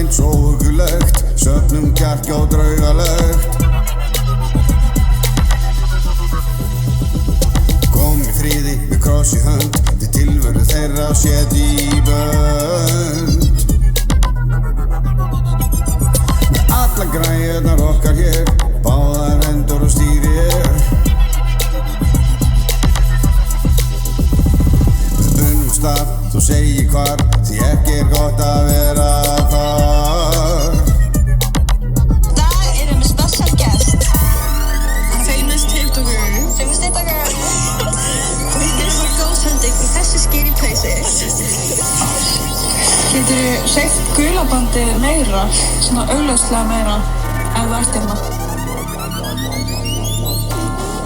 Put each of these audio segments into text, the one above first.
tengt svo hugulegt, söfnum kjark og draugalegt. Kom í friði með kross í hönd, til tilveru þeirra set í bönd. Með alla græjurnar okkar hér, báðar hendur og stýri er. Stað, þú segir hvar, því ekki gott að vera þar. Dag með special guest. Famous TikToker. Famous TikToker. Við erum að góðsenda ykkur þessi scary places. Geturðu hreyft gulabandið meira, svona augljóslega meira, ef þú ert hérna?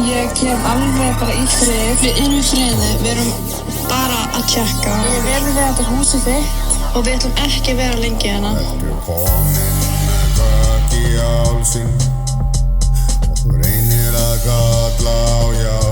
Ég kem alveg bara í frið. Við erum í friði, við erum bara að tjekka. Við verðum við þetta húsið þitt. Og við ætlum ekki að vera lengi hérna. Ertu komin með kökk í hálsinn og þú reynir að kalla á hjálp.